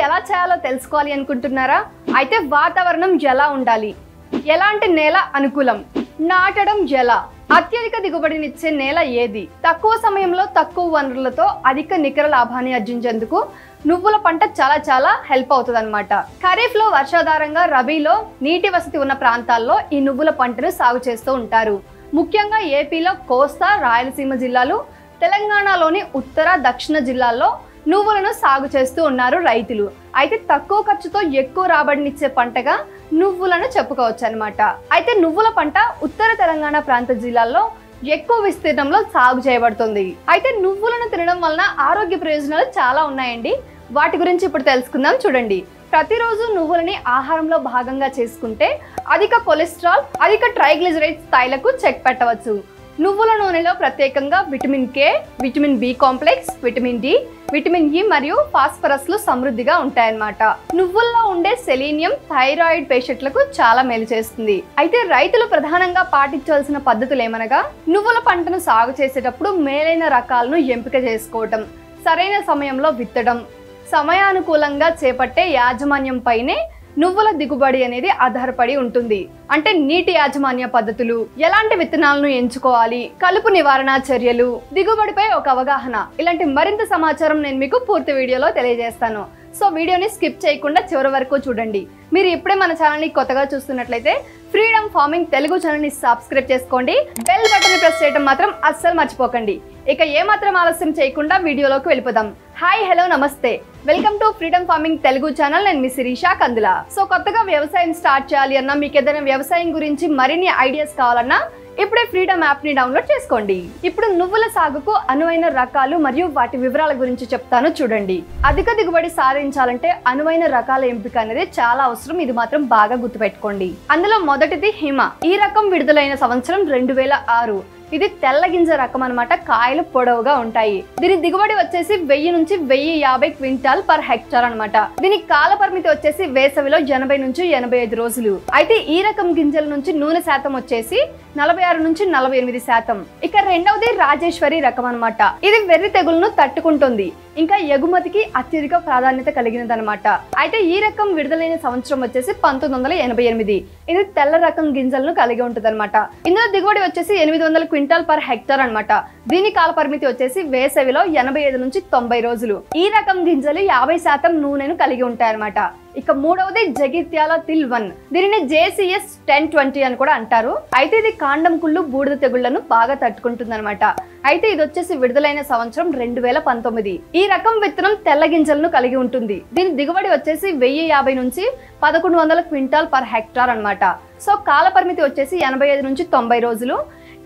ఎలా చేయాలో తెలుసుకోవాలి అనుకుంటున్నారా? అయితే వాతావరణం ఎలా ఉండాలి, ఎలాంటి నేల అనుకూలం, నాటడం ఎలా, అత్యధిక దిగుబడినిచ్చే నేల ఏది, తక్కువ సమయంలో తక్కువ వనరులతో అధిక నికర లాభాన్ని ఆర్జించేందుకు నువ్వుల పంట చాలా హెల్ప్ అవుతుంది అనమాట. ఖరీఫ్ లో వర్షాధారంగా, రబీలో నీటి వసతి ఉన్న ప్రాంతాల్లో ఈ నువ్వుల పంటను సాగు చేస్తూ ఉంటారు. ముఖ్యంగా ఏపీలో కోస్తా, రాయలసీమ జిల్లాలు, తెలంగాణలోని ఉత్తర, దక్షిణ జిల్లాల్లో నువ్వులను సాగు చేస్తూ ఉన్నారు రైతులు. అయితే తక్కువ ఖర్చుతో ఎక్కువ రాబడినిచ్చే పంటగా నువ్వులను చెప్పుకోవచ్చు అనమాట. అయితే నువ్వుల పంట ఉత్తర తెలంగాణ ప్రాంత జిల్లాల్లో ఎక్కువ విస్తీర్ణంలో సాగు చేయబడుతుంది. అయితే నువ్వులను తినడం వలన ఆరోగ్య ప్రయోజనాలు చాలా ఉన్నాయండి. వాటి గురించి ఇప్పుడు తెలుసుకుందాం. చూడండి, ప్రతిరోజు నువ్వులని ఆహారంలో భాగంగా చేసుకుంటే అధిక కొలెస్ట్రాల్, అధిక ట్రైగ్లిజరైడ్ స్థాయిలకు చెక్ పెట్టవచ్చు. నువ్వుల నూనెలో ప్రత్యేకంగా vitamin K, vitamin B complex, vitamin D, vitamin E మరియు ఫాస్ఫరస్లు సమృద్ధిగా ఉంటాయన్నమాట. నువ్వుల్లో ఉండే సెలీనియం థైరాయిడ్ పేషెంట్లకు చాలా మేలు చేస్తుంది. అయితే రైతులు ప్రధానంగా పాటించాల్సిన పద్ధతులు ఏమనగా, నువ్వుల పంటను సాగు చేసేటప్పుడు మేలైన రకాలను ఎంపిక చేసుకోవటం, సరైన సమయంలో విత్తడం, సమయానుకూలంగా చేపట్టే యాజమాన్యం పైనే నువ్వుల దిగుబడి అనేది ఆధారపడి ఉంటుంది. అంటే నీటి యాజమాన్య పద్ధతులు, ఎలాంటి విత్తనాలను ఎంచుకోవాలి, కలుపు నివారణ చర్యలు, దిగుబడిపై ఒక అవగాహన, ఇలాంటి మరింత సమాచారం నేను మీకు పూర్తి వీడియోలో తెలియజేస్తాను. సో వీడియోని స్కిప్ చేయకుండా చివరి వరకు చూడండి. మీరు ఇప్పుడే మన ఛానల్ని కొత్తగా చూస్తున్నట్లయితే ఫ్రీడమ్ ఫార్మింగ్ తెలుగు ఛానల్ని సబ్స్క్రైబ్ చేసుకోండి. బెల్ బటన్ ప్రెస్ చేయడం మాత్రం అస్సలు మర్చిపోకండి. ఇక ఏమాత్రం ఆలస్యం చేయకుండా వీడియోలోకి వెళ్ళిపోదాం. హాయ్, హలో, నమస్తే, welcome to freedom farming Telugu channel. నేను మీ శిరీష కందుల. సో కొత్తగా వ్యవసాయం స్టార్ట్ చేయాలి అన్నా, మీకు ఏదైనా వ్యవసాయం గురించి మరిన్ని ఐడియాస్ కావాలన్నా ఇప్పుడే ఫ్రీడమ్ యాప్ ని డౌన్లోడ్ చేసుకోండి. ఇప్పుడు నువ్వుల సాగుకు అనువైన రకాలు మరియు వాటి వివరాల గురించి చెప్తాను. చూడండి, అధిక దిగుబడి సాధించాలంటే అనువైన రకాల ఎంపిక అనేది చాలా అవసరం. ఇది మాత్రం బాగా గుర్తుపెట్టుకోండి. అందులో మొదటిది హిమ. ఈ రకం విడుదలైన సంవత్సరం 2006. ఇది తెల్ల గింజ రకం అనమాట. కాయలు పొడవుగా ఉంటాయి. దీని దిగుబడి వచ్చేసి 1000 నుంచి 1050 క్వింటాల్ పర్ హెక్టార్ అనమాట. దీని కాల పరిమితి వచ్చేసి వేసవిలో 80 నుంచి 85 రోజులు. అయితే ఈ రకం గింజల నుంచి నూనె శాతం వచ్చేసి 46 నుంచి 48%. ఇక రెండవది రాజేశ్వరి రకం అనమాట. ఇది వెర్రి తెగులను తట్టుకుంటుంది, ఇంకా ఎగుమతికి అత్యధిక ప్రాధాన్యత కలిగినదనమాట. అయితే ఈ రకం విడుదలైన సంవత్సరం వచ్చేసి 1988. ఇది తెల్ల రకం గింజలను కలిగి ఉంటుంది అనమాట. ఇందులో దిగుబడి వచ్చేసి 800 క్వింటాల్ పర్ హెక్టార్ అనమాట. దీని కాల పరిమితి వచ్చేసి వేసవిలో 85 నుంచి 90 రోజులు. ఈ రకం గింజలు 50% నూనెను కలిగి ఉంటాయన్నమాట. ఇక మూడవది జగిత్యాల తిల్ 1. దీనిని JCS 1020 అని కూడా అంటారు. అయితే ఇది కాండం కుళ్ళు, బూడిద తెగుళ్లను బాగా తట్టుకుంటుంది అనమాట. అయితే ఇది వచ్చేసి విడుదలైన సంవత్సరం 2019. ఈ రకం విత్తనం తెల్ల గింజలను కలిగి ఉంటుంది. దీని దిగుబడి వచ్చేసి 1050 నుంచి 1100 క్వింటాల్ పర్ హెక్టార్ అనమాట. సో కాల పరిమితి వచ్చేసి 85 నుంచి 90 రోజులు.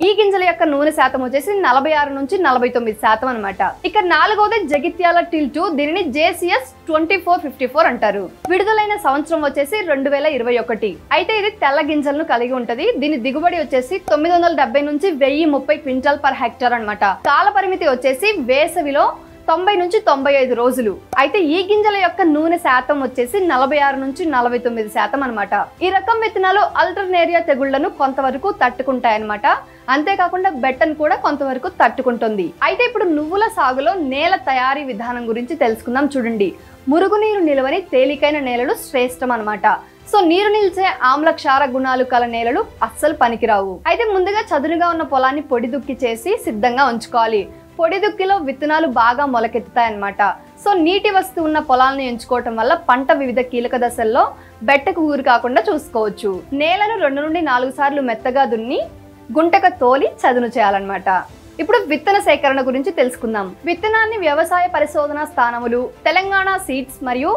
ఈ గింజల యొక్క నూనె శాతం వచ్చేసి 46 నుంచి 49% అనమాట. ఇక నాలుగవది జగిత్యాల టిల్ 2. దీనిని JCS 2454 అంటారు. విడుదలైన సంవత్సరం వచ్చేసి 2021. అయితే ఇది తెల్ల గింజలను కలిగి ఉంటది. దీని దిగుబడి వచ్చేసి 970 నుంచి 1030 క్వింటాల్ పర్ హెక్టార్ అనమాట. కాల పరిమితి వచ్చేసి వేసవిలో 90 నుంచి 95 రోజులు. అయితే ఈ గింజల యొక్క నూనె శాతం వచ్చేసి 46 నుంచి 49% అనమాట. ఈ రకం విత్తనాలు అల్టర్నేరియా తెగుళ్లను కొంతవరకు తట్టుకుంటాయన్నమాట. అంతేకాకుండా బెట్టను కూడా కొంతవరకు తట్టుకుంటుంది. అయితే ఇప్పుడు నువ్వుల సాగులో నేల తయారీ విధానం గురించి తెలుసుకుందాం. చూడండి, మురుగునీరు నిలవని తేలికైన నేలలు శ్రేష్టం అనమాట. సో నీరు నిలిచే ఆమ్ల క్షార గుణాలు కల నేలలు అస్సలు పనికిరావు. అయితే ముందుగా చదునుగా ఉన్న పొలాన్ని పొడి దుక్కి చేసి సిద్ధంగా ఉంచుకోవాలి. పొడి దుక్కిలో విత్తనాలు బాగా మొలకెత్తుతాయన్నమాట. సో నీటి వస్తు ఉన్న పొలాలను ఎంచుకోవటం వల్ల పంట వివిధ కీలక దశల్లో బెట్టకు ఊరు కాకుండా చూసుకోవచ్చు. నేలను 2 నుండి 4 సార్లు మెత్తగా దున్ని గుంటక తోలి చదును చేయాలన్నమాట. ఇప్పుడు విత్తన సేకరణ గురించి తెలుసుకుందాం. విత్తనాన్ని వ్యవసాయ పరిశోధన స్థానములు, తెలంగాణ సీడ్స్ మరియు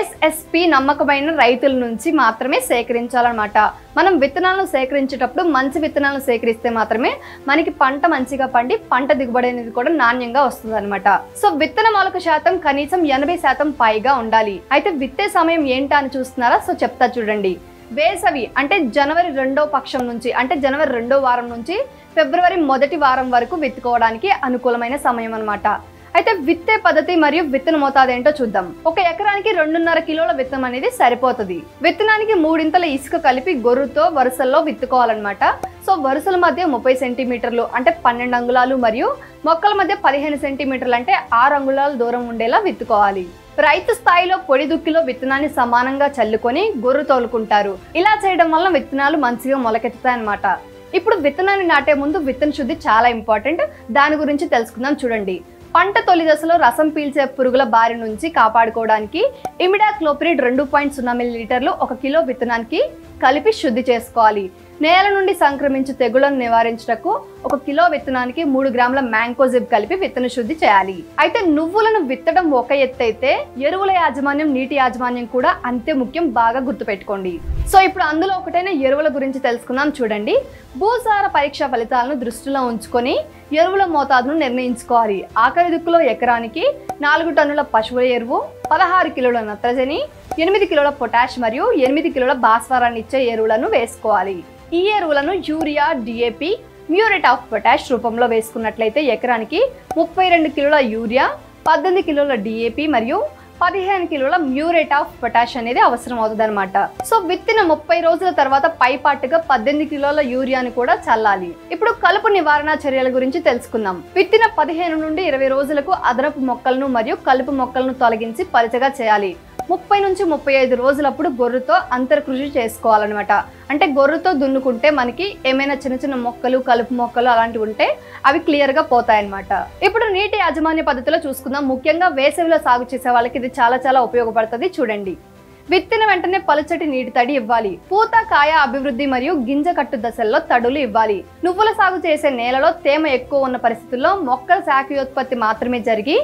SSP నమ్మకమైన రైతుల నుంచి మాత్రమే సేకరించాలన్నమాట. మనం విత్తనాలను సేకరించేటప్పుడు మంచి విత్తనాలను సేకరిస్తే మాత్రమే మనకి పంట మంచిగా పండి పంట దిగుబడి అనేది కూడా నాణ్యంగా వస్తుంది అనమాట. సో విత్తన మొలక శాతం కనీసం 80% పైగా ఉండాలి. అయితే విత్తే సమయం ఏంటా అని చూస్తున్నారా? సో చెప్తా చూడండి. వేసవి అంటే జనవరి 2వ పక్షం నుంచి, అంటే జనవరి 2వ వారం నుంచి ఫిబ్రవరి 1వ వారం వరకు విత్తుకోవడానికి అనుకూలమైన సమయం అనమాట. అయితే విత్తే పద్ధతి మరియు విత్తన మోతాదు ఏంటో చూద్దాం. ఒక ఎకరానికి 2.5 కిలోల విత్తనం అనేది సరిపోతుంది. విత్తనానికి 3 ఇంతల ఇసుక కలిపి గొర్రుతో వరుసల్లో విత్తుకోవాలన్నమాట. సో వరుసల మధ్య 30 సెంటీమీటర్లు అంటే 12 అంగుళాలు మరియు మొక్కల మధ్య 15 సెంటీమీటర్లు అంటే 6 అంగుళాల దూరం ఉండేలా విత్తుకోవాలి. రైతు స్థాయిలో పొడి దుక్కిలో విత్తనాన్ని సమానంగా చల్లుకొని గొర్రు తోలుకుంటారు. ఇలా చేయడం వల్ల విత్తనాలు మంచిగా మొలకెత్తుతాయన్నమాట. ఇప్పుడు విత్తనాన్ని నాటే ముందు విత్తన శుద్ధి చాలా ఇంపార్టెంట్. దాని గురించి తెలుసుకుందాం చూడండి. పంట తొలి దశలో రసం పీల్చే పురుగుల బారి నుంచి కాపాడుకోవడానికి ఇమిడాక్లోప్రిడ్ 2.0 మిల్లీలీటర్లు 1 కిలో విత్తనానికి కలిపి శుద్ధి చేసుకోవాలి. నేల నుండి సంక్రమించే తెగుళ్లను నివారించటకు 1 కిలో విత్తనానికి 3 గ్రాముల మ్యాంకోజిబ్ కలిపి విత్తన శుద్ధి చేయాలి. అయితే నువ్వులను విత్తడం ఒక ఎత్తు అయితే ఎరువుల యాజమాన్యం, నీటి యాజమాన్యం కూడా అంతే ముఖ్యం. బాగా గుర్తుపెట్టుకోండి. సో ఇప్పుడు అందులో ఒకటైన ఎరువుల గురించి తెలుసుకుందాం చూడండి. భూసార పరీక్ష ఫలితాలను దృష్టిలో ఉంచుకొని ఎరువుల మోతాదును నిర్ణయించుకోవాలి. ఆఖరి దిక్కులో ఎకరానికి 4 టన్నుల పశువుల ఎరువు, 16 కిలోల నత్రజని, 8 కిలోల పొటాష్ మరియు 8 కిలోల భాస్వరాన్ని ఇచ్చే ఎరువులను వేసుకోవాలి. ఈ ఎరువులను urea, DAP, muriate of potash రూపంలో వేసుకున్నట్లయితే ఎకరానికి 32 కిలోల యూరియా, 18 కిలోల డిఏపి మరియు 15 కిలోల మ్యూరేట్ ఆఫ్ పొటాష్ అనేది అవసరం అవుతుంది అనమాట. సో విత్తిన 30 రోజుల తర్వాత పైపాటుగా 18 కిలోల యూరియాని కూడా చల్లాలి. ఇప్పుడు కలుపు నివారణ చర్యల గురించి తెలుసుకుందాం. విత్తిన 15 నుండి 20 రోజులకు అదనపు మొక్కలను మరియు కలుపు మొక్కలను తొలగించి పలుచగా చేయాలి. 30 నుంచి 35 రోజులప్పుడు గొర్రుతో అంతర్కృషి చేసుకోవాలన్నమాట. అంటే గొర్రుతో దున్నుకుంటే మనకి ఏమైనా చిన్న చిన్న మొక్కలు, కలుపు మొక్కలు అలాంటివి ఉంటే అవి క్లియర్గా పోతాయన్నమాట. ఇప్పుడు నీటి యాజమాన్య పద్ధతిలో చూసుకుందాం. ముఖ్యంగా వేసవిలో సాగు చేసే వాళ్ళకి ఇది చాలా ఉపయోగపడుతుంది. చూడండి, విత్తిన వెంటనే పలుచటి నీటి తడి ఇవ్వాలి. పూత, కాయ అభివృద్ధి మరియు గింజ కట్టు దశల్లో తడులు ఇవ్వాలి. నువ్వుల సాగు చేసే నేలలో తేమ ఎక్కువ ఉన్న పరిస్థితుల్లో మొక్కల శాఖయోత్పత్తి మాత్రమే జరిగి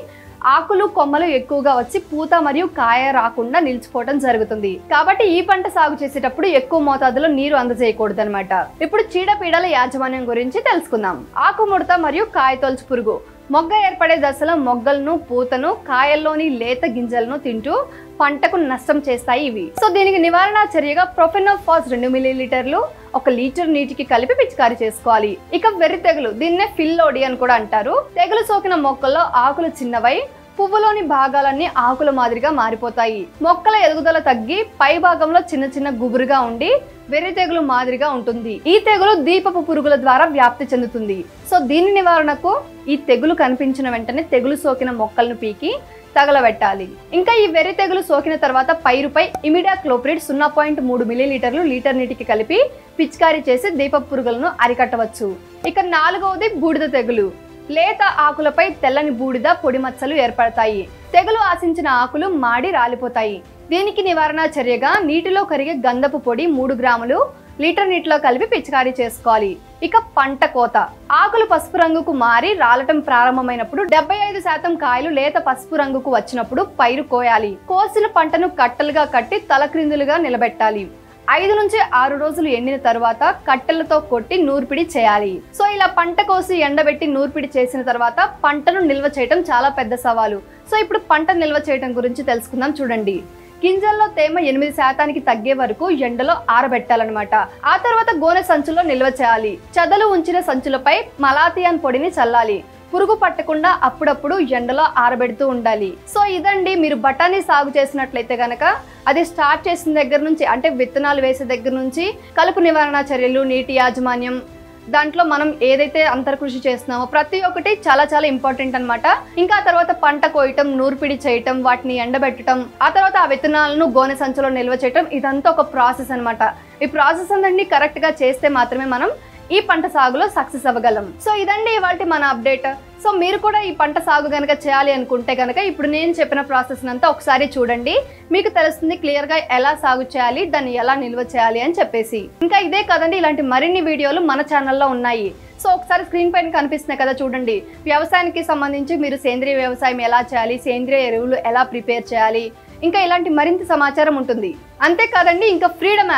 ఆకులు, కొమ్మలు ఎక్కువగా వచ్చి పూత మరియు కాయ రాకుండా నిలిచిపోవడం జరుగుతుంది. కాబట్టి ఈ పంట సాగు చేసేటప్పుడు ఎక్కువ మోతాదులో నీరు అందజేయకూడదు అనమాట. ఇప్పుడు చీడపీడల యాజమాన్యం గురించి తెలుసుకుందాం. ఆకుముడత మరియు కాయతొలుచు పురుగు. మొగ్గ ఏర్పడే దశలో మొగ్గలను, పూతను, కాయల్లోని లేత గింజలను తింటూ పంటకు నష్టం చేస్తాయి ఇవి. సో దీనికి నివారణ చర్యగా ప్రొఫెనోఫాస్ 2 మిల్లీలీటర్లు 1 లీటర్ నీటికి కలిపి పిచికారీ చేసుకోవాలి. ఇక వెర్రి తెగులు, దీన్నే ఫిల్లోడి అని కూడా అంటారు. తెగులు సోకిన మొక్కల్లో ఆకులు చిన్నవై పువ్వులోని భాగాలన్నీ ఆకుల మాదిరిగా మారిపోతాయి. మొక్కల ఎదుగుదల తగ్గి పై భాగంలో చిన్న గుబురుగా ఉండి వెర్రి తెగులు మాదిరిగా ఉంటుంది. ఈ తెగులు దీపపు పురుగుల ద్వారా వ్యాప్తి చెందుతుంది. సో దీని నివారణకు ఈ తెగులు కనిపించిన వెంటనే తెగులు సోకిన మొక్కలను పీకి తగలబెట్టాలి. ఇంకా ఈ వెర్రి తెగులు సోకిన తర్వాత పైరుపై ఇమిడాక్లోప్రిడ్ 0.3 మిల్లీలీటర్లు లీటర్ నీటికి కలిపి పిచికారీ చేసి దీపపు పురుగులను అరికట్టవచ్చు. ఇక 4వది బూడిద తెగులు. లేత ఆకులపై తెల్లని బూడిద, పొడి మచ్చలు ఏర్పడతాయి. తెగులు ఆశించిన ఆకులు మాడి రాలిపోతాయి. దీనికి నివారణ చర్యగా నీటిలో కరిగే గంధపు పొడి 3 గ్రాములు లీటర్ నీటిలో కలిపి పిచికారీ చేసుకోవాలి. ఇక పంట కోత. ఆకులు పసుపు రంగుకు మారి రాలటం ప్రారంభమైనప్పుడు 75% కాయలు లేత పసుపు రంగుకు వచ్చినప్పుడు పైరు కోయాలి. కోసిన పంటను కట్టలుగా కట్టి తలక్రిందులుగా నిలబెట్టాలి. 5 నుంచి 6 రోజులు ఎండిన తర్వాత కట్టెలతో కొట్టి నూర్పిడి చేయాలి. సో ఇలా పంట కోసి ఎండబెట్టి నూర్పిడి చేసిన తర్వాత పంటను నిల్వ చేయడం చాలా పెద్ద సవాలు. సో ఇప్పుడు పంట నిల్వ చేయడం గురించి తెలుసుకుందాం చూడండి. గింజల్లో తేమ 8% తగ్గే వరకు ఎండలో ఆరబెట్టాలన్నమాట. ఆ తర్వాత గోనె సంచుల్లో నిల్వ చేయాలి. చెదలు ఉంచిన సంచులపై మలాథియాన్ పొడిని చల్లాలి. పురుగు పట్టకుండా అప్పుడప్పుడు ఎండలో ఆరబెడుతూ ఉండాలి. సో ఇదండి, మీరు బఠానీ సాగు చేసినట్లయితే కనుక అది స్టార్ట్ చేసిన దగ్గర నుంచి, అంటే విత్తనాలు వేసే దగ్గర నుంచి కలుపు నివారణ చర్యలు, నీటి యాజమాన్యం, దాంట్లో మనం ఏదైతే అంతర్కృషి చేస్తున్నామో ప్రతి ఒక్కటి చాలా ఇంపార్టెంట్ అనమాట. ఇంకా ఆ తర్వాత పంట కోయటం, నూర్పిడి చేయటం, వాటిని ఎండబెట్టడం, ఆ తర్వాత ఆ విత్తనాలను గోనె సంచులో నిల్వ చేయటం, ఇదంతా ఒక ప్రాసెస్ అనమాట. ఈ ప్రాసెస్ అన్ని కరెక్ట్ గా చేస్తే మాత్రమే మనం ఈ పంట సాగులో సక్సెస్ అవ్వగలం. సో ఇదండి ఇవాల్టి మన అప్డేట్. సో మీరు కూడా ఈ పంట సాగు గనక చేయాలి అనుకుంటే కనుక ఇప్పుడు నేను చెప్పిన ప్రాసెస్ అంతా ఒకసారి చూడండి. మీకు తెలుస్తుంది క్లియర్ గా ఎలా సాగు చేయాలి, దాన్ని ఎలా నిల్వ చేయాలి అని చెప్పేసి. ఇంకా ఇదే కదండి, ఇలాంటి మరిన్ని వీడియోలు మన ఛానల్లో ఉన్నాయి. సో ఒకసారి స్క్రీన్ పైన కనిపిస్తున్నాయి కదా చూడండి. వ్యవసాయానికి సంబంధించి మీరు సేంద్రియ వ్యవసాయం ఎలా చేయాలి, సేంద్రియ ఎరువులు ఎలా ప్రిపేర్ చేయాలి, ఇంకా ఇలాంటి మరింత సమాచారం ఉంటుంది. అంతేకాదండి, ఇంకా ఫ్రీడమ్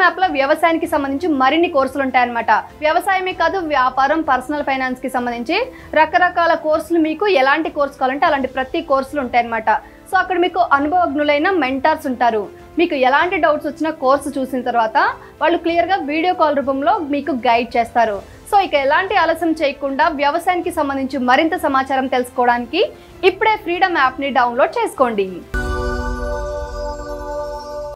యాప్ లో వ్యవసాయానికి సంబంధించి మరిన్ని కోర్సులు ఉంటాయన్నమాట. వ్యవసాయమే కాదు, వ్యాపారం, పర్సనల్ ఫైనాన్స్ కి సంబంధించి రకరకాల కోర్సులు, మీకు ఎలాంటి కోర్సు కావాలంటే అలాంటి ప్రతి కోర్సులు ఉంటాయన్నమాట. సో అక్కడ మీకు అనుభవజ్ఞులైన మెంటార్స్ ఉంటారు. మీకు ఎలాంటి డౌట్స్ వచ్చినా కోర్సు చూసిన తర్వాత వాళ్ళు క్లియర్గా వీడియో కాల్ రూపంలో మీకు గైడ్ చేస్తారు. సో సో ఇక ఎలాంటి ఆలస్యం చేయకుండా వ్యవసాయానికి సంబంధించి మరింత సమాచారం తెలుసుకోవడానికి ఇప్పుడే ఫ్రీడమ్ యాప్ని డౌన్లోడ్ చేసుకోండి.